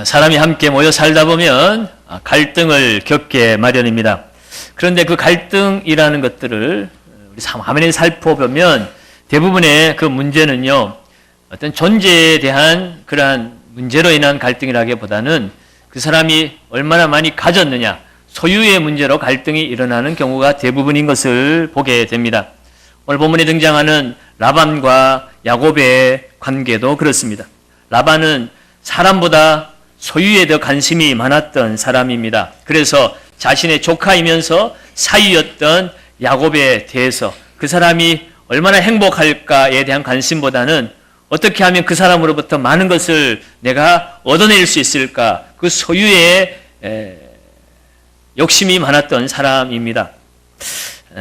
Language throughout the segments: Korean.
사람이 함께 모여 살다 보면 갈등을 겪게 마련입니다. 그런데 그 갈등이라는 것들을 우리 화면에 살펴보면 대부분의 그 문제는요, 어떤 존재에 대한 그러한 문제로 인한 갈등이라기보다는 그 사람이 얼마나 많이 가졌느냐, 소유의 문제로 갈등이 일어나는 경우가 대부분인 것을 보게 됩니다. 오늘 본문에 등장하는 라반과 야곱의 관계도 그렇습니다. 라반은 사람보다 소유에 더 관심이 많았던 사람입니다. 그래서 자신의 조카이면서 사위였던 야곱에 대해서 그 사람이 얼마나 행복할까에 대한 관심보다는 어떻게 하면 그 사람으로부터 많은 것을 내가 얻어낼 수 있을까, 그 소유에 욕심이 많았던 사람입니다.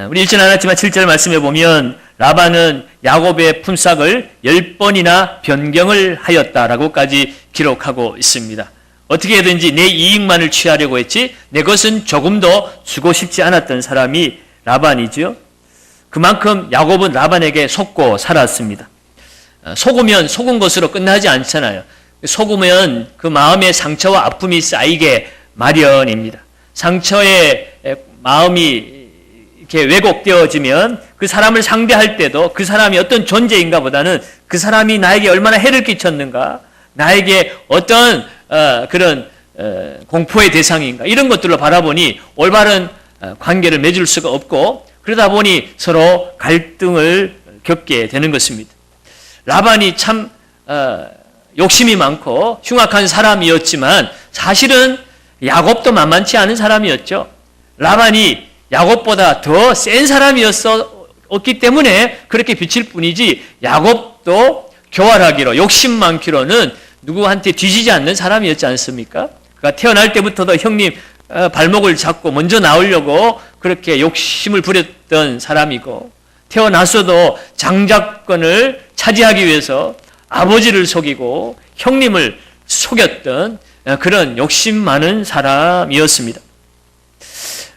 우리 읽진 않았지만 7절 말씀에 보면 라반은 야곱의 품삯을 10번이나 변경을 하였다라고까지 기록하고 있습니다. 어떻게 해든지 내 이익만을 취하려고 했지 내 것은 조금도 주고 싶지 않았던 사람이 라반이죠. 그만큼 야곱은 라반에게 속고 살았습니다. 속으면 속은 것으로 끝나지 않잖아요. 속으면 그 마음의 상처와 아픔이 쌓이게 마련입니다. 상처의 마음이 이렇게 왜곡되어지면 그 사람을 상대할 때도 그 사람이 어떤 존재인가 보다는 그 사람이 나에게 얼마나 해를 끼쳤는가, 나에게 어떤 그런 공포의 대상인가, 이런 것들로 바라보니 올바른 관계를 맺을 수가 없고, 그러다 보니 서로 갈등을 겪게 되는 것입니다. 라반이 참 욕심이 많고 흉악한 사람이었지만 사실은 야곱도 만만치 않은 사람이었죠. 라반이 야곱보다 더 센 사람이었기 때문에 그렇게 비칠 뿐이지, 야곱도 교활하기로 욕심 많기로는 누구한테 뒤지지 않는 사람이었지 않습니까? 그가 태어날 때부터도 형님 발목을 잡고 먼저 나오려고 그렇게 욕심을 부렸던 사람이고, 태어나서도 장자권을 차지하기 위해서 아버지를 속이고 형님을 속였던 그런 욕심 많은 사람이었습니다.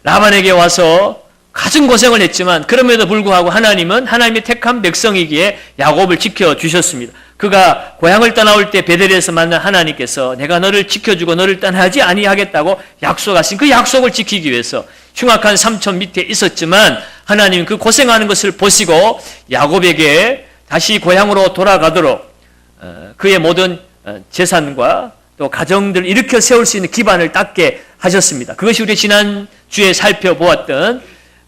라반에게 와서 가진 고생을 했지만 그럼에도 불구하고 하나님은 하나님의 택한 백성이기에 야곱을 지켜주셨습니다. 그가 고향을 떠나올 때 베델에서 만난 하나님께서 내가 너를 지켜주고 너를 떠나지 아니하겠다고 약속하신 그 약속을 지키기 위해서 흉악한 삼촌 밑에 있었지만 하나님은 그 고생하는 것을 보시고 야곱에게 다시 고향으로 돌아가도록 그의 모든 재산과 또 가정들을 일으켜 세울 수 있는 기반을 닦게 하셨습니다. 그것이 우리 지난주에 살펴보았던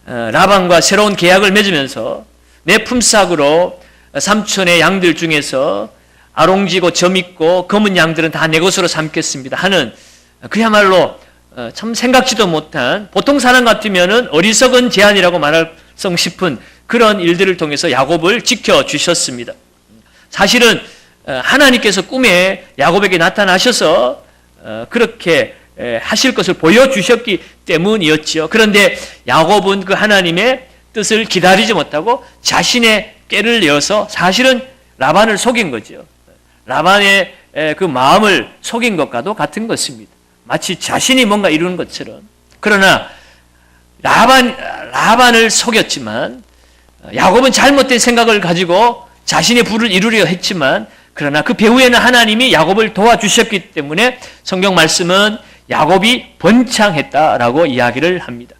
라반과 새로운 계약을 맺으면서 내 품삯으로 삼촌의 양들 중에서 아롱지고 점있고 검은 양들은 다 내 것으로 삼겠습니다 하는, 그야말로 참 생각지도 못한, 보통 사람 같으면 어리석은 제안이라고 말할 싶은 그런 일들을 통해서 야곱을 지켜주셨습니다. 사실은 하나님께서 꿈에 야곱에게 나타나셔서 그렇게 하실 것을 보여주셨기 때문이었지요. 그런데 야곱은 그 하나님의 뜻을 기다리지 못하고 자신의 꾀를 내어서 사실은 라반을 속인 거죠. 라반의 그 마음을 속인 것과도 같은 것입니다. 마치 자신이 뭔가 이루는 것처럼. 그러나 라반을 속였지만 야곱은 잘못된 생각을 가지고 자신의 부를 이루려 했지만, 그러나 그 배후에는 하나님이 야곱을 도와주셨기 때문에 성경 말씀은 야곱이 번창했다라고 이야기를 합니다.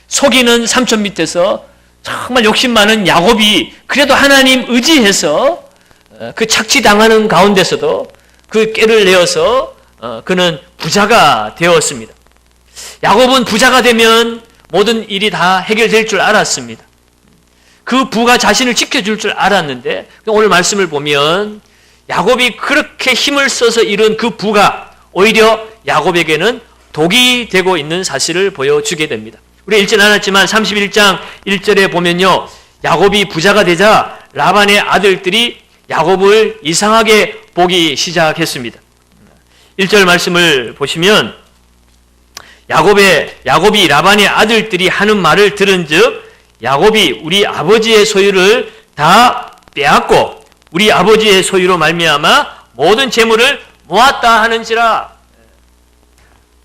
속이는 삼촌 밑에서 정말 욕심 많은 야곱이 그래도 하나님 의지해서 그 착취당하는 가운데서도 그 꾀를 내어서 그는 부자가 되었습니다. 야곱은 부자가 되면 모든 일이 다 해결될 줄 알았습니다. 그 부가 자신을 지켜줄 줄 알았는데 오늘 말씀을 보면 야곱이 그렇게 힘을 써서 이룬 그 부가 오히려 야곱에게는 독이 되고 있는 사실을 보여주게 됩니다. 우리 읽진 않았지만 31장 1절에 보면요, 야곱이 부자가 되자 라반의 아들들이 야곱을 이상하게 보기 시작했습니다. 1절 말씀을 보시면 야곱이 라반의 아들들이 하는 말을 들은즉 야곱이 우리 아버지의 소유를 다 빼앗고 우리 아버지의 소유로 말미암아 모든 재물을 모았다 하는지라.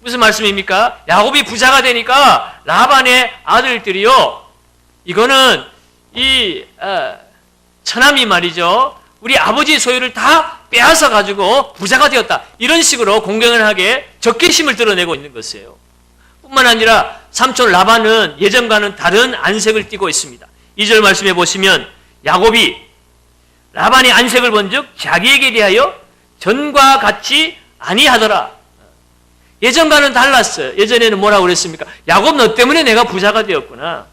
무슨 말씀입니까? 야곱이 부자가 되니까 라반의 아들들이요, 이거는 이 처남이 말이죠, 우리 아버지의 소유를 다 빼앗아 가지고 부자가 되었다. 이런 식으로 공경하게 적개심을 드러내고 있는 것이에요. 뿐만 아니라 삼촌 라반은 예전과는 다른 안색을 띠고 있습니다. 2절 말씀해 보시면 야곱이 라반의 안색을 본즉 자기에게 대하여 전과 같이 아니하더라. 예전과는 달랐어요. 예전에는 뭐라고 그랬습니까? 야곱 너 때문에 내가 부자가 되었구나.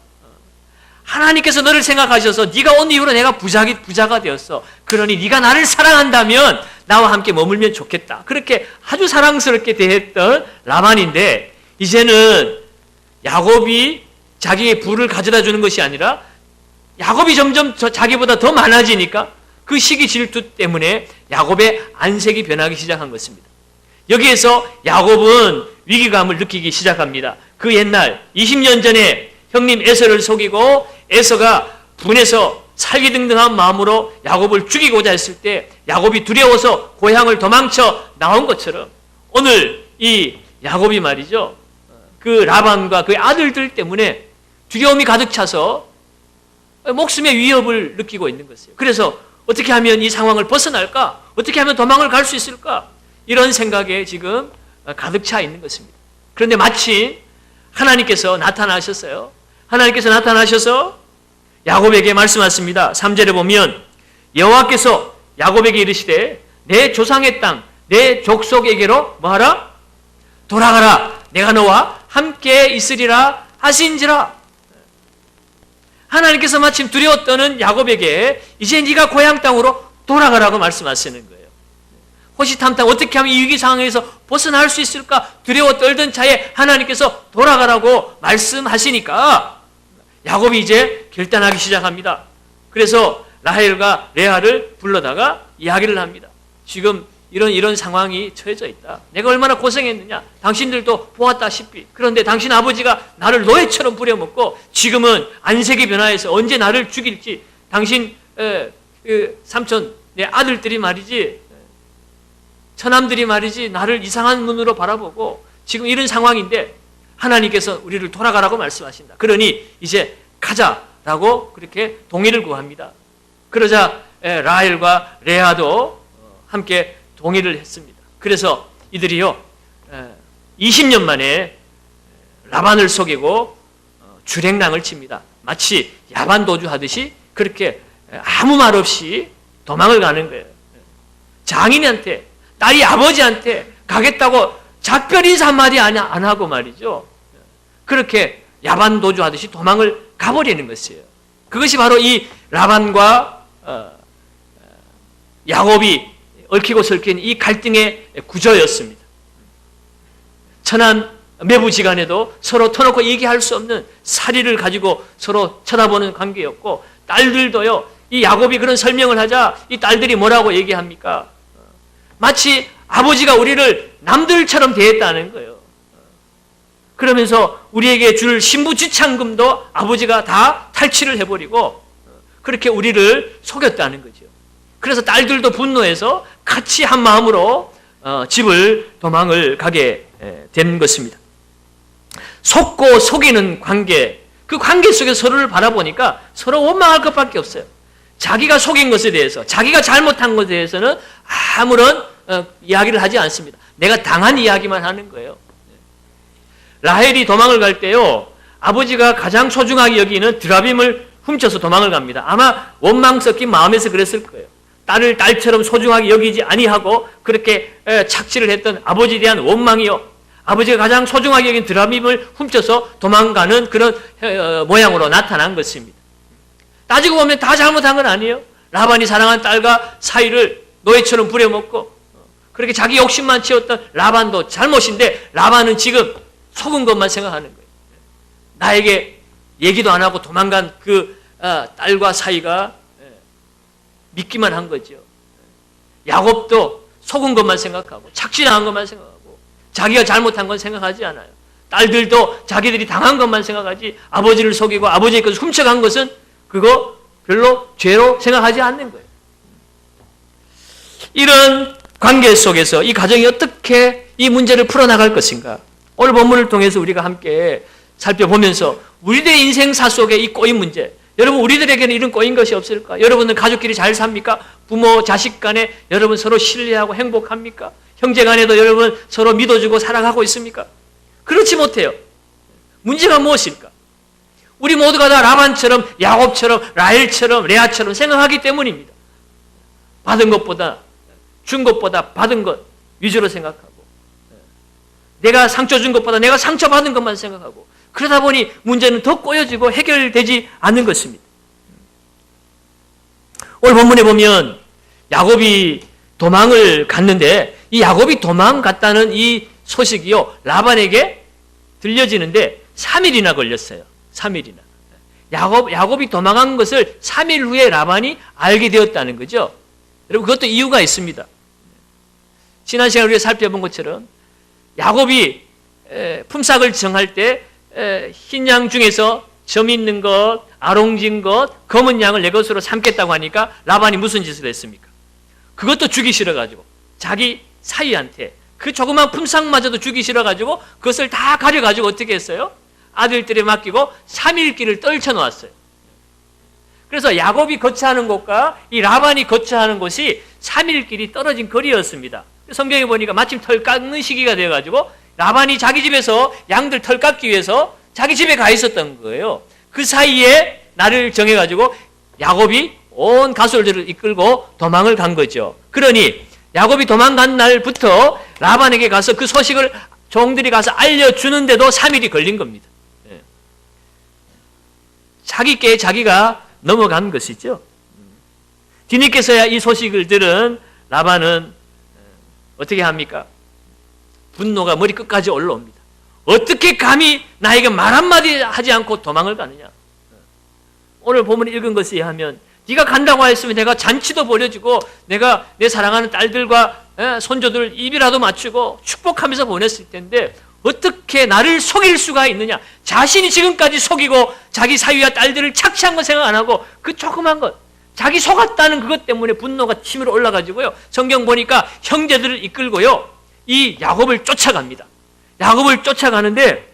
하나님께서 너를 생각하셔서 네가 온 이후로 내가 부자가 되었어. 그러니 네가 나를 사랑한다면 나와 함께 머물면 좋겠다. 그렇게 아주 사랑스럽게 대했던 라반인데 이제는 야곱이 자기의 부를 가져다 주는 것이 아니라 야곱이 점점 자기보다 더 많아지니까 그 시기 질투 때문에 야곱의 안색이 변하기 시작한 것입니다. 여기에서 야곱은 위기감을 느끼기 시작합니다. 그 옛날 20년 전에 형님 에서를 속이고 에서가 분해서 살기등등한 마음으로 야곱을 죽이고자 했을 때 야곱이 두려워서 고향을 도망쳐 나온 것처럼 오늘 이 야곱이 말이죠. 그 라반과 그의 아들들 때문에 두려움이 가득 차서 목숨의 위협을 느끼고 있는 것이에요. 그래서 어떻게 하면 이 상황을 벗어날까? 어떻게 하면 도망을 갈 수 있을까? 이런 생각에 지금 가득 차 있는 것입니다. 그런데 마침 하나님께서 나타나셨어요. 하나님께서 나타나셔서 야곱에게 말씀하십니다. 3절에 보면 여호와께서 야곱에게 이르시되 내 조상의 땅, 내 족속에게로 뭐하라? 돌아가라. 내가 너와 함께 있으리라 하신지라. 하나님께서 마침 두려워 떠는 야곱에게 이제 네가 고향 땅으로 돌아가라고 말씀하시는 거예요. 호시탐탐 어떻게 하면 이 위기 상황에서 벗어날 수 있을까? 두려워 떨던 차에 하나님께서 돌아가라고 말씀하시니까 야곱이 이제 결단하기 시작합니다. 그래서 라헬과 레아를 불러다가 이야기를 합니다. 지금 이런 상황이 처해져 있다. 내가 얼마나 고생했느냐. 당신들도 보았다시피. 그런데 당신 아버지가 나를 노예처럼 부려먹고 지금은 안색이 변화해서 언제 나를 죽일지 당신 삼촌 내 아들들이 말이지 처남들이 말이지 나를 이상한 눈으로 바라보고 지금 이런 상황인데 하나님께서 우리를 돌아가라고 말씀하신다. 그러니 이제 가자라고 그렇게 동의를 구합니다. 그러자 라헬과 레아도 함께 동의를 했습니다. 그래서 이들이요 20년 만에 라반을 속이고 주랭랑을 칩니다. 마치 야반도주 하듯이 그렇게 아무 말 없이 도망을 가는 거예요. 장인한테 딸이 아버지한테 가겠다고 작별 인사 한마디 안 하고 말이죠. 그렇게 야반도주 하듯이 도망을 가버리는 것이에요. 그것이 바로 이 라반과 야곱이 얽히고 설킨 이 갈등의 구조였습니다. 천한 매부지간에도 서로 터놓고 얘기할 수 없는 사리를 가지고 서로 쳐다보는 관계였고 딸들도요. 이 야곱이 그런 설명을 하자 이 딸들이 뭐라고 얘기합니까? 마치 아버지가 우리를 남들처럼 대했다는 거예요. 그러면서 우리에게 줄 신부지창금도 아버지가 다 탈취를 해버리고 그렇게 우리를 속였다는 거죠. 그래서 딸들도 분노해서 같이 한 마음으로 집을 도망을 가게 된 것입니다. 속고 속이는 관계, 그 관계 속에서 서로를 바라보니까 서로 원망할 것밖에 없어요. 자기가 속인 것에 대해서, 자기가 잘못한 것에 대해서는 아무런 이야기를 하지 않습니다. 내가 당한 이야기만 하는 거예요. 라헬이 도망을 갈 때요, 아버지가 가장 소중하게 여기는 드라빔을 훔쳐서 도망을 갑니다. 아마 원망 섞인 마음에서 그랬을 거예요. 딸을 딸처럼 소중하게 여기지 아니하고 그렇게 착취를 했던 아버지에 대한 원망이요. 아버지가 가장 소중하게 여긴 드라빔을 훔쳐서 도망가는 그런 모양으로 나타난 것입니다. 따지고 보면 다 잘못한 건 아니에요. 라반이 사랑한 딸과 사이를 노예처럼 부려먹고 그렇게 자기 욕심만 채웠던 라반도 잘못인데 라반은 지금 속은 것만 생각하는 거예요. 나에게 얘기도 안 하고 도망간 그 딸과 사이가 믿기만 한 거죠. 야곱도 속은 것만 생각하고 착취당한 것만 생각하고 자기가 잘못한 건 생각하지 않아요. 딸들도 자기들이 당한 것만 생각하지 아버지를 속이고 아버지의 것을 훔쳐간 것은 그거 별로 죄로 생각하지 않는 거예요. 이런 관계 속에서 이 가정이 어떻게 이 문제를 풀어나갈 것인가? 오늘 본문을 통해서 우리가 함께 살펴보면서 우리들의 인생사 속에 이 꼬인 문제, 여러분, 우리들에게는 이런 꼬인 것이 없을까? 여러분은 가족끼리 잘 삽니까? 부모, 자식 간에 여러분 서로 신뢰하고 행복합니까? 형제 간에도 여러분 서로 믿어주고 사랑하고 있습니까? 그렇지 못해요. 문제가 무엇일까? 우리 모두가 다 라반처럼, 야곱처럼, 라헬처럼, 레아처럼 생각하기 때문입니다. 받은 것보다, 준 것보다 받은 것 위주로 생각하고, 내가 상처 준 것보다 내가 상처 받은 것만 생각하고, 그러다 보니 문제는 더 꼬여지고 해결되지 않는 것입니다. 오늘 본문에 보면 야곱이 도망을 갔는데, 이 야곱이 도망갔다는 이 소식이요, 라반에게 들려지는데 3일이나 걸렸어요. 3일이나. 야곱이 도망간 것을 3일 후에 라반이 알게 되었다는 거죠. 여러분, 그것도 이유가 있습니다. 지난 시간에 우리가 살펴본 것처럼 야곱이 품삯을 정할 때 흰 양 중에서 점 있는 것, 아롱진 것, 검은 양을 내 것으로 삼겠다고 하니까 라반이 무슨 짓을 했습니까? 그것도 주기 싫어가지고 자기 사위한테 그 조그만 품삯마저도 주기 싫어가지고 그것을 다 가져가지고 어떻게 했어요? 아들들에 맡기고 3일 길을 떨쳐놓았어요. 그래서 야곱이 거처하는 곳과 이 라반이 거처하는 곳이 3일 길이 떨어진 거리였습니다. 성경에 보니까 마침 털 깎는 시기가 되어가지고 라반이 자기 집에서 양들 털 깎기 위해서 자기 집에 가 있었던 거예요. 그 사이에 날을 정해가지고 야곱이 온 가솔들을 이끌고 도망을 간 거죠. 그러니 야곱이 도망간 날부터 라반에게 가서 그 소식을 종들이 가서 알려주는데도 3일이 걸린 겁니다. 자기 께 자기가 넘어간 것이죠. 뒤늦게서야 이 소식을 들은 라반은 어떻게 합니까? 분노가 머리 끝까지 올라옵니다. 어떻게 감히 나에게 말 한마디 하지 않고 도망을 가느냐? 오늘 본문을 읽은 것에 의하면 네가 간다고 했으면 내가 잔치도 벌여주고 내가 내 사랑하는 딸들과 손주들 입이라도 맞추고 축복하면서 보냈을 텐데 어떻게 나를 속일 수가 있느냐? 자신이 지금까지 속이고 자기 사위와 딸들을 착취한 거 생각 안 하고 그 조그만 것, 자기 속았다는 그것 때문에 분노가 치밀어 올라가지고요. 성경 보니까 형제들을 이끌고요. 이 야곱을 쫓아갑니다. 야곱을 쫓아가는데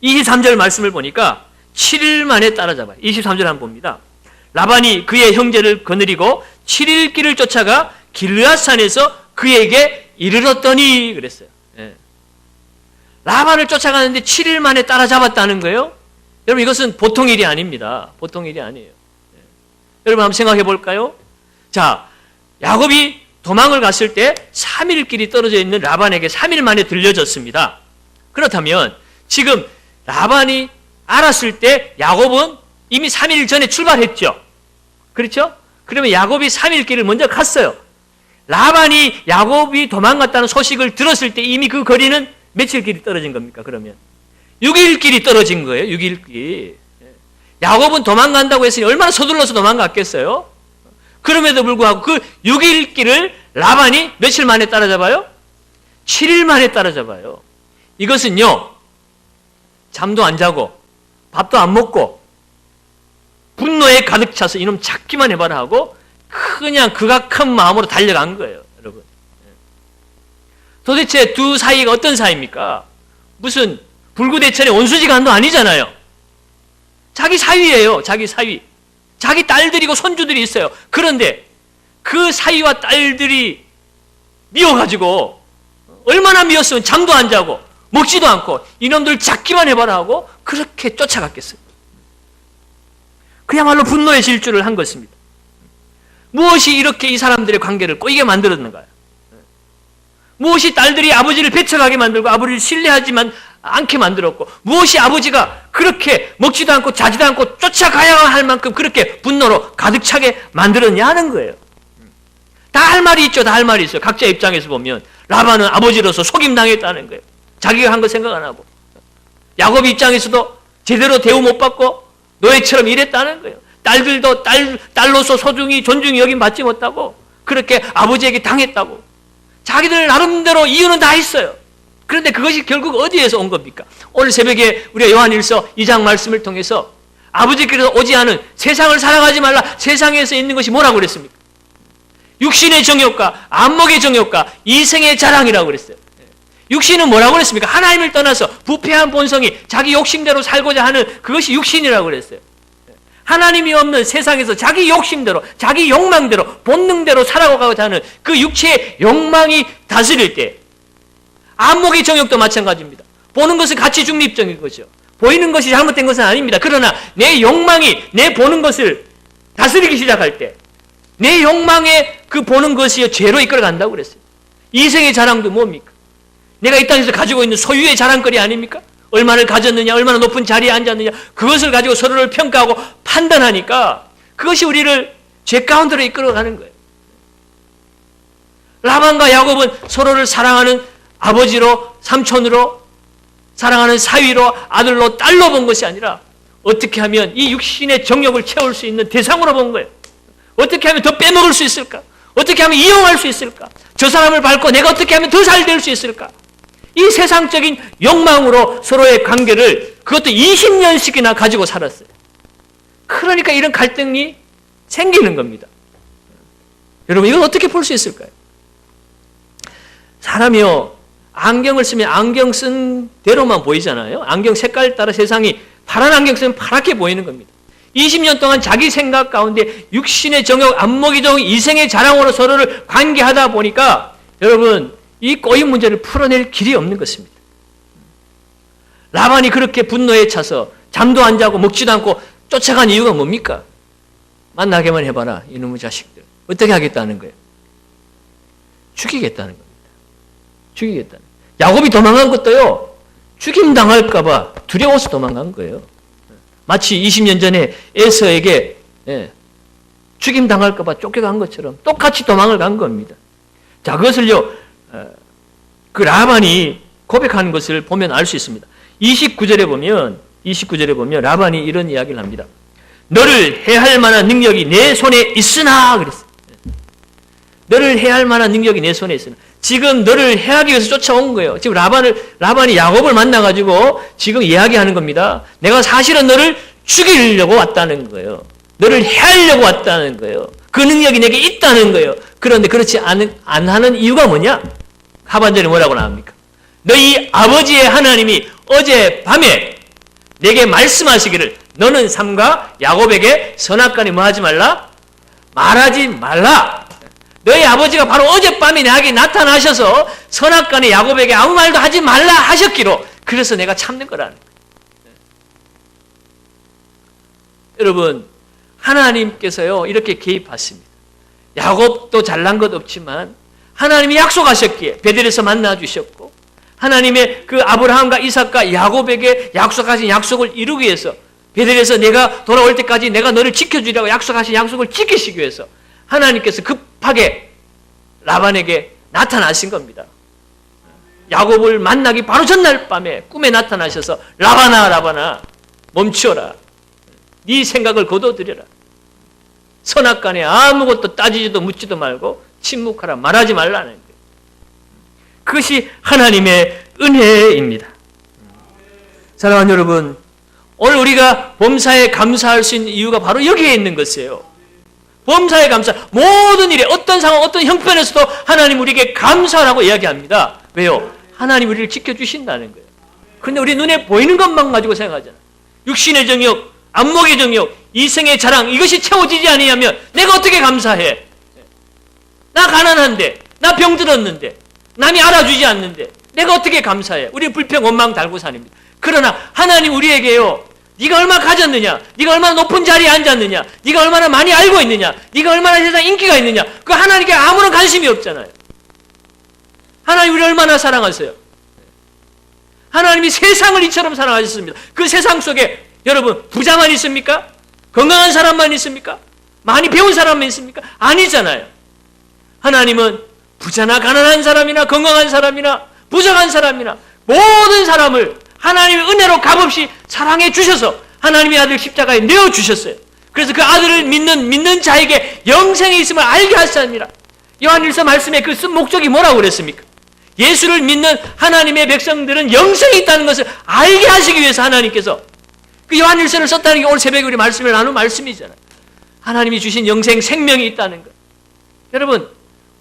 23절 말씀을 보니까 7일 만에 따라잡아요. 23절 한번 봅니다. 라반이 그의 형제를 거느리고 7일 길을 쫓아가 길르앗산에서 그에게 이르렀더니 그랬어요. 예. 라반을 쫓아가는데 7일 만에 따라잡았다는 거예요. 여러분, 이것은 보통 일이 아닙니다. 보통 일이 아니에요. 예. 여러분, 한번 생각해 볼까요? 자, 야곱이 도망을 갔을 때 3일 길이 떨어져 있는 라반에게 3일 만에 들려졌습니다. 그렇다면 지금 라반이 알았을 때 야곱은 이미 3일 전에 출발했죠. 그렇죠? 그러면 야곱이 3일 길을 먼저 갔어요. 라반이 야곱이 도망갔다는 소식을 들었을 때 이미 그 거리는 며칠 길이 떨어진 겁니까? 그러면 6일 길이 떨어진 거예요. 6일 길. 야곱은 도망간다고 했으니 얼마나 서둘러서 도망갔겠어요? 그럼에도 불구하고 그 6일 길을 라반이 며칠 만에 따라잡아요? 7일 만에 따라잡아요. 이것은요, 잠도 안 자고 밥도 안 먹고 분노에 가득 차서 이놈 찾기만 해봐라 하고 그냥 극악한 마음으로 달려간 거예요. 여러분, 도대체 두 사이가 어떤 사이입니까? 무슨 불구대천의 원수지간도 아니잖아요. 자기 사위예요. 자기 사위. 자기 딸들이고 손주들이 있어요. 그런데 그 사위와 딸들이 미워가지고 얼마나 미웠으면 잠도 안 자고 먹지도 않고 이놈들 잡기만 해봐라 하고 그렇게 쫓아갔겠어요. 그야말로 분노의 질주를 한 것입니다. 무엇이 이렇게 이 사람들의 관계를 꼬이게 만들었는가요? 무엇이 딸들이 아버지를 배척하게 만들고 아버지를 신뢰하지만 않게 만들었고 무엇이 아버지가 그렇게 먹지도 않고 자지도 않고 쫓아가야 할 만큼 그렇게 분노로 가득 차게 만들었냐 하는 거예요. 다 할 말이 있죠. 다 할 말이 있어요. 각자 입장에서 보면 라반은 아버지로서 속임당했다는 거예요. 자기가 한 거 생각 안 하고. 야곱 입장에서도 제대로 대우 못 받고 노예처럼 일했다는 거예요. 딸들도 딸로서 소중히 존중이 여김 받지 못하고 그렇게 아버지에게 당했다고. 자기들 나름대로 이유는 다 있어요. 그런데 그것이 결국 어디에서 온 겁니까? 오늘 새벽에 우리가 요한일서 2장 말씀을 통해서 아버지께서 오지 않은 세상을 사랑하지 말라. 세상에서 있는 것이 뭐라고 그랬습니까? 육신의 정욕과 안목의 정욕과 이생의 자랑이라고 그랬어요. 육신은 뭐라고 그랬습니까? 하나님을 떠나서 부패한 본성이 자기 욕심대로 살고자 하는 그것이 육신이라고 그랬어요. 하나님이 없는 세상에서 자기 욕심대로, 자기 욕망대로, 본능대로 살아가고자 하는 그 육체의 욕망이 다스릴 때, 안목의 정욕도 마찬가지입니다. 보는 것은 가치 중립적인 거죠. 보이는 것이 잘못된 것은 아닙니다. 그러나 내 욕망이 내 보는 것을 다스리기 시작할 때, 내 욕망의 그 보는 것이 죄로 이끌어간다고 그랬어요. 이생의 자랑도 뭡니까? 내가 이 땅에서 가지고 있는 소유의 자랑거리 아닙니까? 얼마를 가졌느냐, 얼마나 높은 자리에 앉았느냐, 그것을 가지고 서로를 평가하고 판단하니까 그것이 우리를 죄 가운데로 이끌어가는 거예요. 라반과 야곱은 서로를 사랑하는 아버지로, 삼촌으로, 사랑하는 사위로, 아들로, 딸로 본 것이 아니라 어떻게 하면 이 육신의 정욕을 채울 수 있는 대상으로 본 거예요. 어떻게 하면 더 빼먹을 수 있을까? 어떻게 하면 이용할 수 있을까? 저 사람을 밟고 내가 어떻게 하면 더 잘 될 수 있을까? 이 세상적인 욕망으로 서로의 관계를 그것도 20년씩이나 가지고 살았어요. 그러니까 이런 갈등이 생기는 겁니다. 여러분, 이걸 어떻게 볼 수 있을까요? 사람이요, 안경을 쓰면 안경 쓴 대로만 보이잖아요. 안경 색깔 따라 세상이 파란 안경 쓰면 파랗게 보이는 겁니다. 20년 동안 자기 생각 가운데 육신의 정욕, 안목의 정욕, 이생의 자랑으로 서로를 관계하다 보니까 여러분, 이 꼬인 문제를 풀어낼 길이 없는 것입니다. 라반이 그렇게 분노에 차서 잠도 안 자고 먹지도 않고 쫓아간 이유가 뭡니까? 만나게만 해봐라, 이놈의 자식들. 어떻게 하겠다는 거예요? 죽이겠다는 겁니다. 죽이겠다는. 야곱이 도망간 것도요, 죽임 당할까봐 두려워서 도망간 거예요. 마치 20년 전에 에서에게 죽임 당할까봐 쫓겨간 것처럼 똑같이 도망을 간 겁니다. 자, 그것을요, 그 라반이 고백하는 것을 보면 알 수 있습니다. 29절에 보면 라반이 이런 이야기를 합니다. 너를 해할 만한 능력이 내 손에 있으나 그랬어요. 너를 해할 만한 능력이 내 손에 있으나. 지금 너를 해하기 위해서 쫓아온 거예요. 지금 라반이 야곱을 만나가지고 지금 이야기하는 겁니다. 내가 사실은 너를 죽이려고 왔다는 거예요. 너를 해하려고 왔다는 거예요. 그 능력이 내게 있다는 거예요. 그런데 그렇지 안 하는 이유가 뭐냐? 하반절에 뭐라고 나옵니까? 너희 아버지의 하나님이 어젯밤에 내게 말씀하시기를 너는 삼가 야곱에게 선악간에 뭐 하지 말라? 말하지 말라. 너희 아버지가 바로 어젯밤에 내게 나타나셔서 선악간에 야곱에게 아무 말도 하지 말라 하셨기로 그래서 내가 참는 거라는 거예요. 여러분, 하나님께서요 이렇게 개입하십니다. 야곱도 잘난 것 없지만 하나님이 약속하셨기에 베델에서 만나 주셨고 하나님의 그 아브라함과 이삭과 야곱에게 약속하신 약속을 이루기 위해서 베델에서 내가 돌아올 때까지 내가 너를 지켜주리라고 약속하신 약속을 지키시기 위해서 하나님께서 급하게 라반에게 나타나신 겁니다. 야곱을 만나기 바로 전날 밤에 꿈에 나타나셔서 라반아 멈추어라. 네 생각을 거둬들여라. 선악간에 아무것도 따지지도 묻지도 말고 침묵하라. 말하지 말라는 거예요. 그것이 하나님의 은혜입니다. 사랑하는 여러분, 오늘 우리가 범사에 감사할 수 있는 이유가 바로 여기에 있는 것이에요. 범사에 감사. 모든 일에 어떤 상황, 어떤 형편에서도 하나님 우리에게 감사하라고 이야기합니다. 왜요? 하나님 우리를 지켜주신다는 거예요. 그런데 우리 눈에 보이는 것만 가지고 생각하잖아요. 육신의 정욕, 안목의 정욕, 이생의 자랑, 이것이 채워지지 않으면 내가 어떻게 감사해? 나 가난한데, 나 병들었는데, 남이 알아주지 않는데 내가 어떻게 감사해? 우리 불평, 원망 달고 사닙니다. 그러나 하나님 우리에게요, 네가 얼마나 가졌느냐, 네가 얼마나 높은 자리에 앉았느냐, 네가 얼마나 많이 알고 있느냐, 네가 얼마나 세상 인기가 있느냐, 그 하나님께 아무런 관심이 없잖아요. 하나님 우리를 얼마나 사랑하세요? 하나님이 세상을 이처럼 사랑하셨습니다. 그 세상 속에 여러분 부자만 있습니까? 건강한 사람만 있습니까? 많이 배운 사람만 있습니까? 아니잖아요. 하나님은 부자나 가난한 사람이나 건강한 사람이나 부정한 사람이나 모든 사람을 하나님의 은혜로 값없이 사랑해 주셔서 하나님의 아들 십자가에 내어주셨어요. 그래서 그 아들을 믿는 자에게 영생이 있음을 알게 하셨습니다. 요한일서 말씀에 그 쓴 목적이 뭐라고 그랬습니까? 예수를 믿는 하나님의 백성들은 영생이 있다는 것을 알게 하시기 위해서 하나님께서 그 요한일서를 썼다는 게 오늘 새벽에 우리 말씀을 나눈 말씀이잖아요. 하나님이 주신 영생 생명이 있다는 것. 여러분,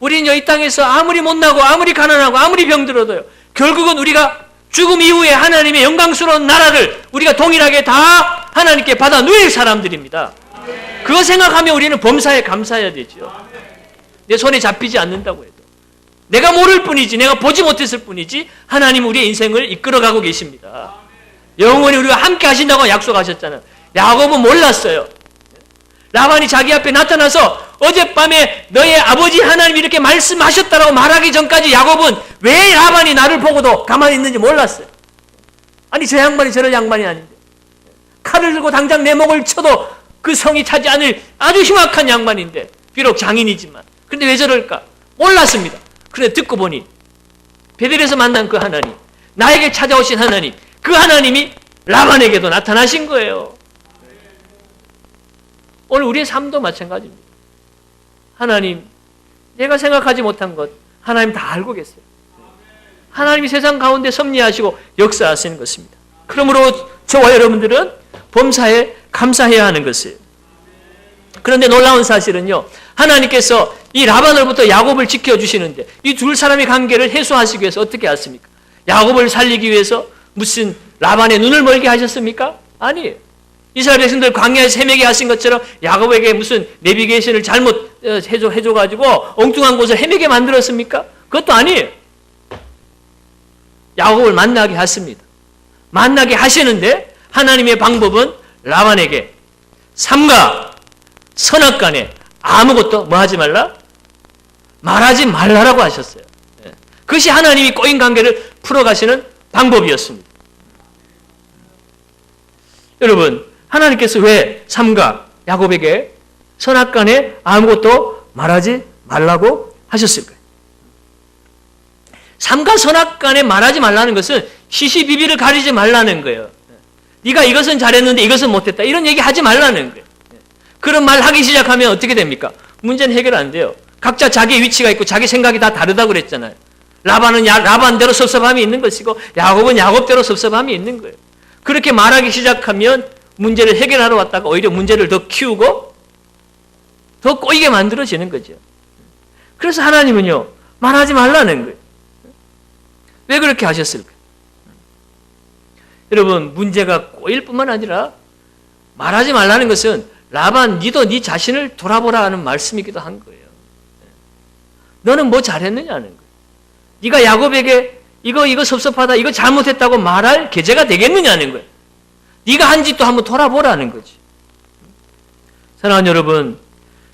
우리는 이 땅에서 아무리 못나고 아무리 가난하고 아무리 병들어도요, 결국은 우리가 죽음 이후에 하나님의 영광스러운 나라를 우리가 동일하게 다 하나님께 받아 누릴 사람들입니다. 그거 생각하면 우리는 범사에 감사해야 되죠. 내 손에 잡히지 않는다고 해도. 내가 모를 뿐이지, 내가 보지 못했을 뿐이지 하나님 우리의 인생을 이끌어가고 계십니다. 영원히 우리와 함께 하신다고 약속하셨잖아요. 야곱은 몰랐어요. 라반이 자기 앞에 나타나서 어젯밤에 너의 아버지 하나님이 이렇게 말씀하셨다라고 말하기 전까지 야곱은 왜 라반이 나를 보고도 가만히 있는지 몰랐어요. 아니 저 양반이 저런 양반이 아닌데 칼을 들고 당장 내 목을 쳐도 그 성이 차지 않을 아주 흉악한 양반인데 비록 장인이지만 그런데 왜 저럴까? 몰랐습니다. 그런데 듣고 보니 베델에서 만난 그 하나님, 나에게 찾아오신 하나님, 그 하나님이 라반에게도 나타나신 거예요. 오늘 우리의 삶도 마찬가지입니다. 하나님, 내가 생각하지 못한 것 하나님 다 알고 계세요. 하나님이 세상 가운데 섭리하시고 역사하시는 것입니다. 그러므로 저와 여러분들은 범사에 감사해야 하는 것이에요. 그런데 놀라운 사실은요, 하나님께서 이 라반으로부터 야곱을 지켜주시는데 이 두 사람의 관계를 해소하시기 위해서 어떻게 하십니까? 야곱을 살리기 위해서 무슨 라반의 눈을 멀게 하셨습니까? 아니에요. 이스라엘 백성들 광야에서 헤매게 하신 것처럼 야곱에게 무슨 내비게이션을 잘못 해줘가지고 엉뚱한 곳을 헤매게 만들었습니까? 그것도 아니에요. 야곱을 만나게 하십니다. 만나게 하시는데 하나님의 방법은 라반에게 삼가 선악간에 아무것도 뭐 하지 말라? 말하지 말라라고 하셨어요. 그것이 하나님이 꼬인 관계를 풀어가시는 방법이었습니다. 여러분, 하나님께서 왜 삼가 야곱에게 선악간에 아무것도 말하지 말라고 하셨을까요? 삼가 선악간에 말하지 말라는 것은 시시비비를 가리지 말라는 거예요. 네가 이것은 잘했는데 이것은 못했다. 이런 얘기 하지 말라는 거예요. 그런 말 하기 시작하면 어떻게 됩니까? 문제는 해결 안 돼요. 각자 자기 위치가 있고 자기 생각이 다 다르다고 그랬잖아요. 라반은 라반대로 섭섭함이 있는 것이고 야곱은 야곱대로 섭섭함이 있는 거예요. 그렇게 말하기 시작하면 문제를 해결하러 왔다가 오히려 문제를 더 키우고 더 꼬이게 만들어지는 거죠. 그래서 하나님은요, 말하지 말라는 거예요. 왜 그렇게 하셨을까요? 여러분, 문제가 꼬일 뿐만 아니라 말하지 말라는 것은 라반, 니도 네 자신을 돌아보라 하는 말씀이기도 한 거예요. 너는 뭐 잘했느냐는 거예요. 네가 야곱에게 이거 섭섭하다, 이거 잘못했다고 말할 계제가 되겠느냐는 거예요. 네가 한 짓도 한번 돌아보라는 거지. 사랑하는 여러분,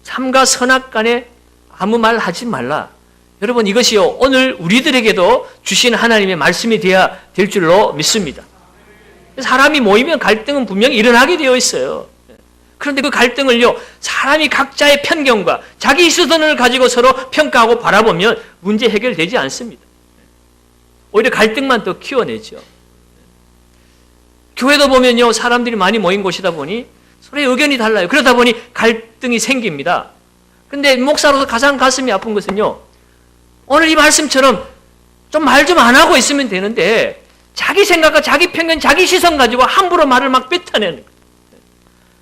삼가 선악간에 아무 말 하지 말라. 여러분, 이것이요, 오늘 우리들에게도 주신 하나님의 말씀이 되어야 될 줄로 믿습니다. 사람이 모이면 갈등은 분명히 일어나게 되어 있어요. 그런데 그 갈등을요, 사람이 각자의 편견과 자기 시선을 가지고 서로 평가하고 바라보면 문제 해결되지 않습니다. 오히려 갈등만 더 키워내죠. 교회도 보면요, 사람들이 많이 모인 곳이다 보니 서로의 의견이 달라요. 그러다 보니 갈등이 생깁니다. 그런데 목사로서 가장 가슴이 아픈 것은요, 오늘 이 말씀처럼 좀 말 좀 안 하고 있으면 되는데 자기 생각과 자기 편견, 자기 시선 가지고 함부로 말을 막 뱉어내는 거예요.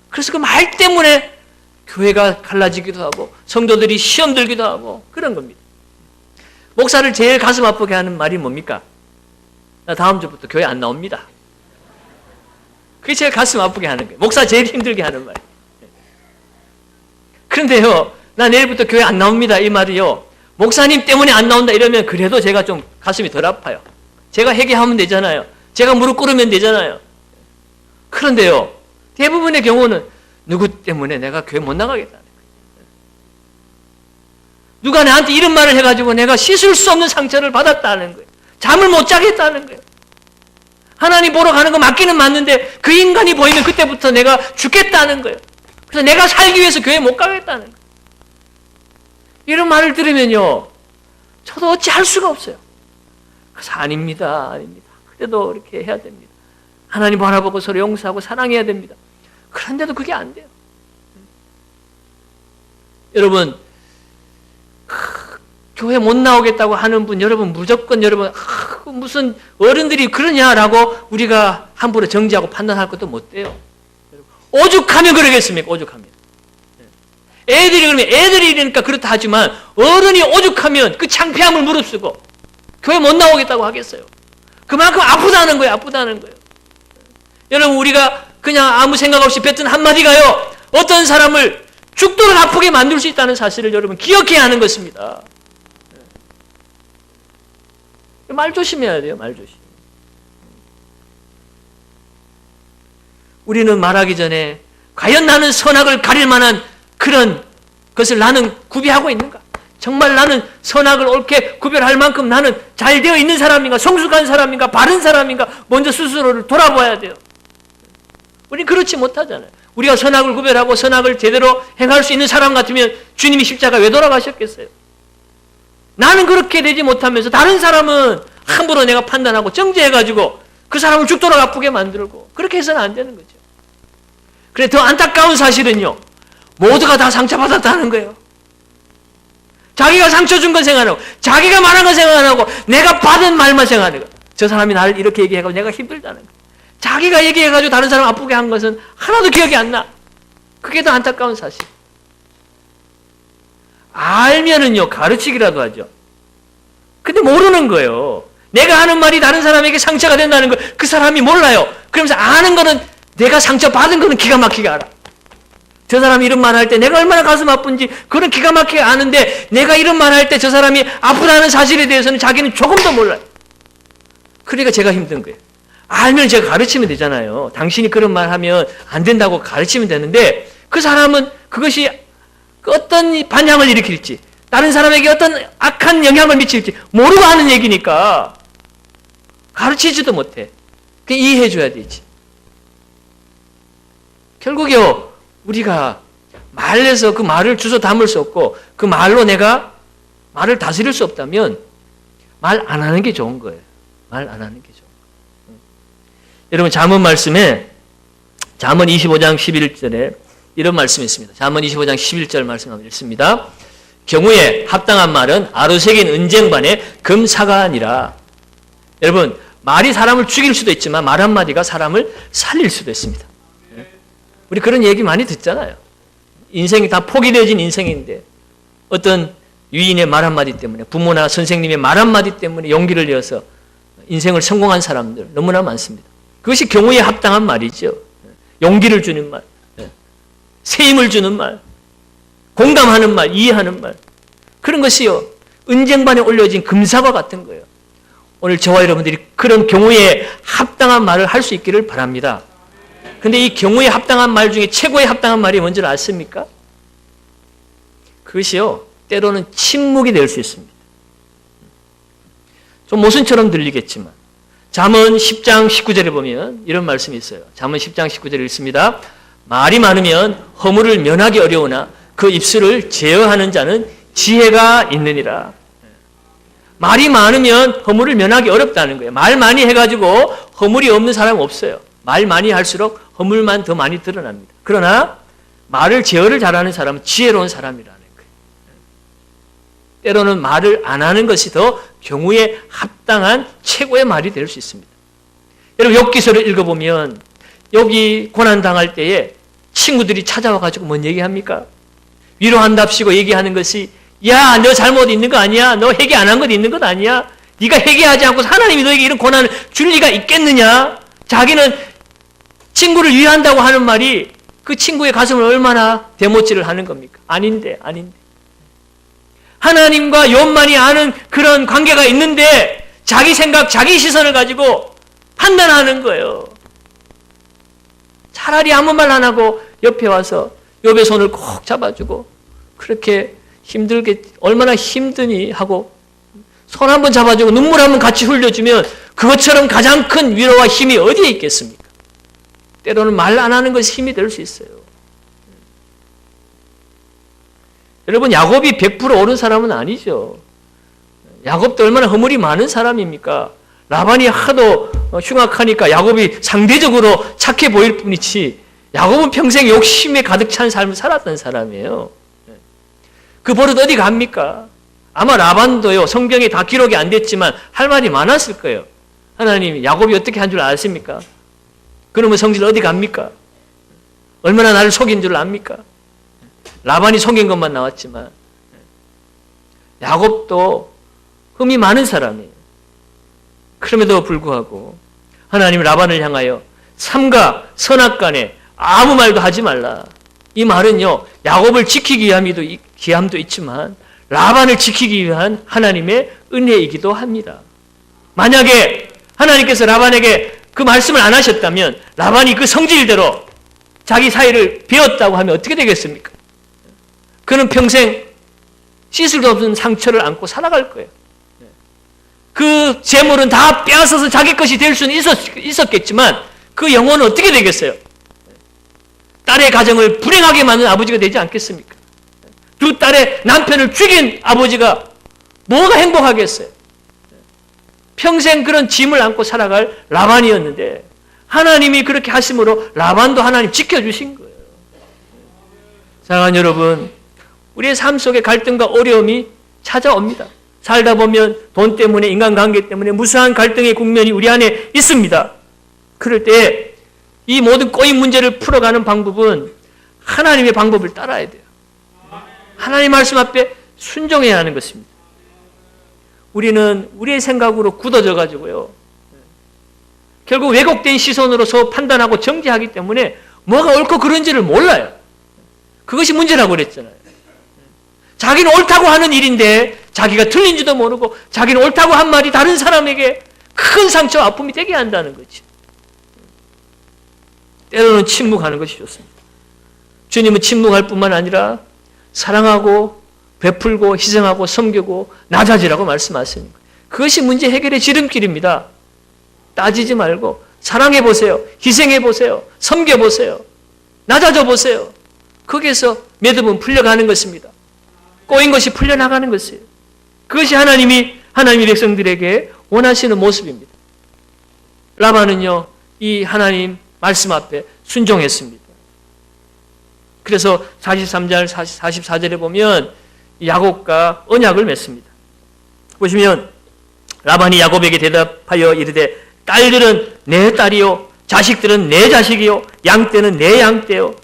그래서 그 말 때문에 교회가 갈라지기도 하고 성도들이 시험 들기도 하고 그런 겁니다. 목사를 제일 가슴 아프게 하는 말이 뭡니까? 나 다음 주부터 교회 안 나옵니다. 그게 제일 가슴 아프게 하는 거예요. 목사 제일 힘들게 하는 말. 그런데요, 나 내일부터 교회 안 나옵니다. 이 말이요, 목사님 때문에 안 나온다 이러면 그래도 제가 좀 가슴이 덜 아파요. 제가 회개하면 되잖아요. 제가 무릎 꿇으면 되잖아요. 그런데요, 대부분의 경우는 누구 때문에 내가 교회 못 나가겠다는 거예요. 누가 나한테 이런 말을 해가지고 내가 씻을 수 없는 상처를 받았다는 거예요. 잠을 못 자겠다는 거예요. 하나님 보러 가는 거 맞기는 맞는데 그 인간이 보이면 그때부터 내가 죽겠다는 거예요. 그래서 내가 살기 위해서 교회 못 가겠다는 거예요. 이런 말을 들으면요, 저도 어찌 할 수가 없어요. 그래서 아닙니다. 그래도 이렇게 해야 됩니다. 하나님 바라보고 서로 용서하고 사랑해야 됩니다. 그런데도 그게 안 돼요. 여러분, 교회 못 나오겠다고 하는 분, 여러분 무조건 여러분 무슨 어른들이 그러냐라고 우리가 함부로 정지하고 판단할 것도 못 돼요. 오죽하면 그러겠습니까? 오죽하면. 애들이 그러면 애들이 이러니까 그렇다 하지만 어른이 오죽하면 그 창피함을 무릅쓰고 교회 못 나오겠다고 하겠어요. 그만큼 아프다는 거예요. 아프다는 거예요. 여러분, 우리가 그냥 아무 생각 없이 뱉은 한마디가요, 어떤 사람을 죽도록 아프게 만들 수 있다는 사실을 여러분 기억해야 하는 것입니다. 말 조심해야 돼요, 말 조심. 우리는 말하기 전에 과연 나는 선악을 가릴 만한 그런 것을 나는 구비하고 있는가? 정말 나는 선악을 옳게 구별할 만큼 나는 잘 되어 있는 사람인가? 성숙한 사람인가? 바른 사람인가? 먼저 스스로를 돌아봐야 돼요. 우리는 그렇지 못하잖아요. 우리가 선악을 구별하고 선악을 제대로 행할 수 있는 사람 같으면 주님이 십자가 왜 돌아가셨겠어요? 나는 그렇게 되지 못하면서 다른 사람은 함부로 내가 판단하고 정죄해가지고 그 사람을 죽도록 아프게 만들고, 그렇게 해서는 안 되는 거죠. 그래, 더 안타까운 사실은요, 모두가 다 상처받았다는 거예요. 자기가 상처 준 건 생각 안 하고, 자기가 말한 건 생각 안 하고, 내가 받은 말만 생각하는 거예요. 저 사람이 나를 이렇게 얘기해가지고 내가 힘들다는 거예요. 자기가 얘기해가지고 다른 사람 아프게 한 것은 하나도 기억이 안 나. 그게 더 안타까운 사실. 알면은요, 가르치기라도 하죠. 근데 모르는 거예요. 내가 하는 말이 다른 사람에게 상처가 된다는 걸 그 사람이 몰라요. 그러면서 아는 거는, 내가 상처받은 거는 기가 막히게 알아. 저 사람이 이런 말 할 때 내가 얼마나 가슴 아픈지 그런 기가 막히게 아는데, 내가 이런 말 할 때 저 사람이 아프다는 사실에 대해서는 자기는 조금도 몰라요. 그러니까 제가 힘든 거예요. 알면 제가 가르치면 되잖아요. 당신이 그런 말 하면 안 된다고 가르치면 되는데, 그 사람은 그것이 어떤 반향을 일으킬지, 다른 사람에게 어떤 악한 영향을 미칠지 모르고 하는 얘기니까 가르치지도 못해. 이해해 줘야 되지. 결국요, 우리가 말에서 그 말을 주워 담을 수 없고, 그 말로 내가 말을 다스릴 수 없다면 말 안 하는 게 좋은 거예요. 말 안 하는 게 좋은 거예요. 여러분, 잠언 말씀에, 잠언 25장 11절에 이런 말씀이 있습니다. 잠언 25장 11절 말씀 한번 읽습니다. 경우에 합당한 말은 아로새긴 은쟁반에 금사가니라. 여러분, 말이 사람을 죽일 수도 있지만 말 한마디가 사람을 살릴 수도 있습니다. 우리 그런 얘기 많이 듣잖아요. 인생이 다 포기되어진 인생인데 어떤 유인의 말 한마디 때문에, 부모나 선생님의 말 한마디 때문에 용기를 내어서 인생을 성공한 사람들 너무나 많습니다. 그것이 경우에 합당한 말이죠. 용기를 주는 말, 새 힘을 주는 말, 공감하는 말, 이해하는 말, 그런 것이요, 은쟁반에 올려진 금사과 같은 거예요. 오늘 저와 여러분들이 그런 경우에 합당한 말을 할 수 있기를 바랍니다. 근데 이 경우에 합당한 말 중에 최고의 합당한 말이 뭔지 아십니까? 그것이요, 때로는 침묵이 될 수 있습니다. 좀 모순처럼 들리겠지만 잠언 10장 19절에 보면 이런 말씀이 있어요. 잠언 10장 19절에 읽습니다. 말이 많으면 허물을 면하기 어려우나 그 입술을 제어하는 자는 지혜가 있느니라. 말이 많으면 허물을 면하기 어렵다는 거예요. 말 많이 해가지고 허물이 없는 사람은 없어요. 말 많이 할수록 허물만 더 많이 드러납니다. 그러나 말을 제어를 잘하는 사람은 지혜로운 사람이라는 거예요. 때로는 말을 안 하는 것이 더 경우에 합당한 최고의 말이 될 수 있습니다. 여러분, 욥기서를 읽어보면 욥이 고난당할 때에 친구들이 찾아와가지고 뭔 얘기합니까? 위로한답시고 얘기하는 것이, 야, 너 잘못 있는 거 아니야? 너 회개 안 한 것 있는 것 아니야? 네가 회개하지 않고 하나님이 너에게 이런 고난을 줄 리가 있겠느냐? 자기는 친구를 위한다고 하는 말이 그 친구의 가슴을 얼마나 대못질을 하는 겁니까? 아닌데. 하나님과 욥만이 아는 그런 관계가 있는데 자기 생각, 자기 시선을 가지고 판단하는 거예요. 차라리 아무 말 안 하고 옆에 와서 욥의 손을 꼭 잡아주고, 그렇게 힘들게 얼마나 힘드니 하고 손 한번 잡아주고 눈물 한번 같이 흘려주면 그것처럼 가장 큰 위로와 힘이 어디에 있겠습니까? 때로는 말 안 하는 것이 힘이 될 수 있어요. 여러분, 야곱이 100% 옳은 사람은 아니죠. 야곱도 얼마나 허물이 많은 사람입니까? 라반이 하도 흉악하니까 야곱이 상대적으로 착해 보일 뿐이지, 야곱은 평생 욕심에 가득 찬 삶을 살았던 사람이에요. 그 버릇 어디 갑니까? 아마 라반도요, 성경에 다 기록이 안 됐지만 할 말이 많았을 거예요. 하나님이 야곱이 어떻게 한 줄 아십니까? 그러면 성질 어디 갑니까? 얼마나 나를 속인 줄 압니까? 라반이 속인 것만 나왔지만 야곱도 흠이 많은 사람이에요. 그럼에도 불구하고 하나님 라반을 향하여 삼가 선악간에 아무 말도 하지 말라. 이 말은요, 야곱을 지키기 위함도 있지만 라반을 지키기 위한 하나님의 은혜이기도 합니다. 만약에 하나님께서 라반에게 그 말씀을 안 하셨다면 라반이 그 성질대로 자기 사이를 베었다고 하면 어떻게 되겠습니까? 그는 평생 씻을 수 없는 상처를 안고 살아갈 거예요. 그 재물은 다 빼앗아서 자기 것이 될 수는 있었겠지만 그 영혼은 어떻게 되겠어요? 딸의 가정을 불행하게 만든 아버지가 되지 않겠습니까? 두 딸의 남편을 죽인 아버지가 뭐가 행복하겠어요? 평생 그런 짐을 안고 살아갈 라반이었는데 하나님이 그렇게 하심으로 라반도 하나님 지켜주신 거예요. 사랑하는 여러분, 우리의 삶 속에 갈등과 어려움이 찾아옵니다. 살다 보면 돈 때문에, 인간관계 때문에 무수한 갈등의 국면이 우리 안에 있습니다. 그럴 때 이 모든 꼬인 문제를 풀어가는 방법은 하나님의 방법을 따라야 돼요. 하나님 말씀 앞에 순종해야 하는 것입니다. 우리는 우리의 생각으로 굳어져 가지고요, 결국 왜곡된 시선으로서 판단하고 정죄하기 때문에 뭐가 옳고 그른지를 몰라요. 그것이 문제라고 그랬잖아요. 자기는 옳다고 하는 일인데 자기가 틀린지도 모르고 자기는 옳다고 한 말이 다른 사람에게 큰 상처와 아픔이 되게 한다는 거지. 때로는 침묵하는 것이 좋습니다. 주님은 침묵할 뿐만 아니라 사랑하고 베풀고 희생하고 섬기고 낮아지라고 말씀하시는 거예요. 그것이 문제 해결의 지름길입니다. 따지지 말고 사랑해 보세요. 희생해 보세요. 섬겨 보세요. 낮아져 보세요. 거기에서 믿음은 풀려가는 것입니다. 꼬인 것이 풀려나가는 것이에요. 그것이 하나님의 백성들에게 원하시는 모습입니다. 라반은요, 이 하나님 말씀 앞에 순종했습니다. 그래서 43절, 44절에 보면 야곱과 언약을 맺습니다. 보시면 라반이 야곱에게 대답하여 이르되 딸들은 내 딸이요, 자식들은 내 자식이요, 양떼는 내 양떼요.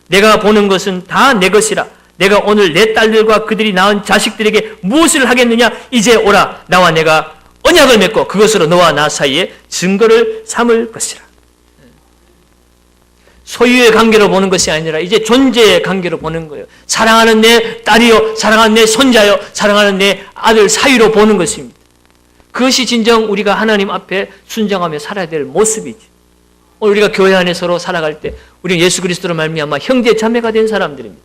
내가 보는 것은 다 내 것이라. 내가 오늘 내 딸들과 그들이 낳은 자식들에게 무엇을 하겠느냐? 이제 오라. 나와 내가 언약을 맺고 그것으로 너와 나 사이에 증거를 삼을 것이라. 소유의 관계로 보는 것이 아니라 이제 존재의 관계로 보는 거예요. 사랑하는 내 딸이요, 사랑하는 내 손자요, 사랑하는 내 아들 사이로 보는 것입니다. 그것이 진정 우리가 하나님 앞에 순종하며 살아야 될 모습이죠. 오늘 우리가 교회 안에 서로 살아갈 때 우리는 예수 그리스도로 말미암아 형제 자매가 된 사람들입니다.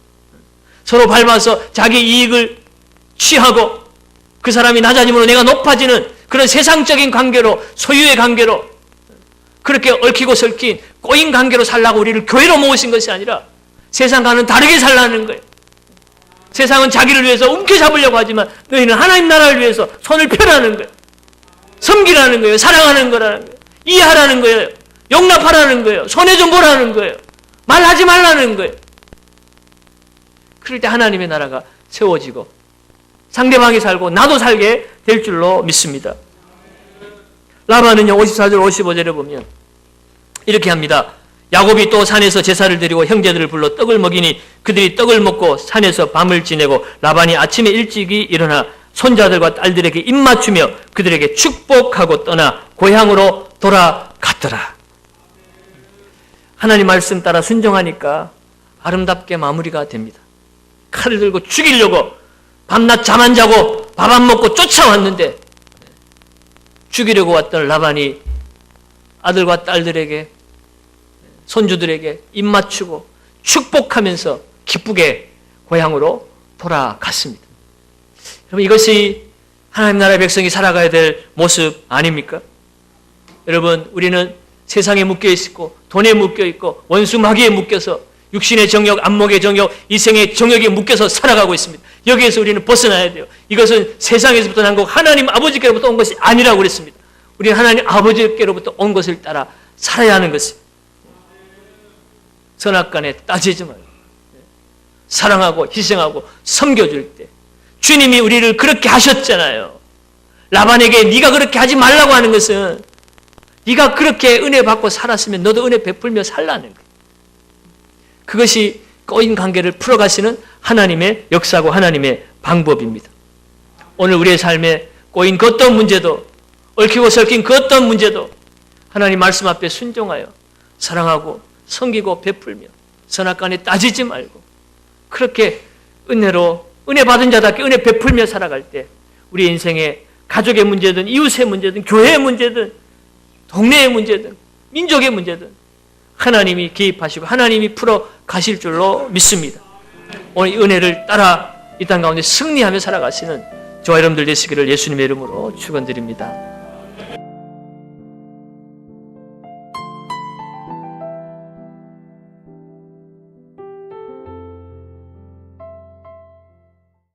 서로 밟아서 자기 이익을 취하고 그 사람이 낮아짐으로 내가 높아지는 그런 세상적인 관계로, 소유의 관계로, 그렇게 얽히고 설킨 꼬인 관계로 살라고 우리를 교회로 모으신 것이 아니라 세상과는 다르게 살라는 거예요. 세상은 자기를 위해서 움켜잡으려고 하지만 너희는 하나님 나라를 위해서 손을 펴라는 거예요. 섬기라는 거예요. 사랑하는 거라는 거예요. 이해하라는 거예요. 용납하라는 거예요. 손에 좀 보라는 거예요. 말하지 말라는 거예요. 그럴 때 하나님의 나라가 세워지고 상대방이 살고 나도 살게 될 줄로 믿습니다. 라반은요, 54절 55절에 보면 이렇게 합니다. 야곱이 또 산에서 제사를 드리고 형제들을 불러 떡을 먹이니 그들이 떡을 먹고 산에서 밤을 지내고 라반이 아침에 일찍이 일어나 손자들과 딸들에게 입맞추며 그들에게 축복하고 떠나 고향으로 돌아갔더라. 하나님 말씀 따라 순종하니까 아름답게 마무리가 됩니다. 칼을 들고 죽이려고 밤낮 잠 안 자고 밥 안 먹고 쫓아왔는데 죽이려고 왔던 라반이 아들과 딸들에게, 손주들에게 입맞추고 축복하면서 기쁘게 고향으로 돌아갔습니다. 여러분, 이것이 하나님 나라의 백성이 살아가야 될 모습 아닙니까? 여러분, 우리는 세상에 묶여있고 돈에 묶여있고 원수 마귀에 묶여서 육신의 정욕, 안목의 정욕, 이생의 정욕에 묶여서 살아가고 있습니다. 여기에서 우리는 벗어나야 돼요. 이것은 세상에서부터 난 것, 하나님 아버지께로부터 온 것이 아니라고 그랬습니다. 우리는 하나님 아버지께로부터 온 것을 따라 살아야 하는 것입니다. 선악간에 따지지 말고 사랑하고 희생하고 섬겨줄 때 주님이 우리를 그렇게 하셨잖아요. 라반에게 네가 그렇게 하지 말라고 하는 것은 네가 그렇게 은혜 받고 살았으면 너도 은혜 베풀며 살라는 거예요. 그것이 꼬인 관계를 풀어가시는 하나님의 역사고 하나님의 방법입니다. 오늘 우리의 삶에 꼬인 그 어떤 문제도, 얽히고 설킨 그 어떤 문제도 하나님 말씀 앞에 순종하여 사랑하고 섬기고 베풀며 선악간에 따지지 말고 그렇게 은혜로 은혜 받은 자답게 은혜 베풀며 살아갈 때 우리 인생의 가족의 문제든 이웃의 문제든 교회의 문제든 동네의 문제든 민족의 문제든 하나님이 개입하시고 하나님이 풀어 가실 줄로 믿습니다. 오늘 이 은혜를 따라 이 땅 가운데 승리하며 살아가시는 저와 여러분들 되시기를 예수님의 이름으로 축원드립니다.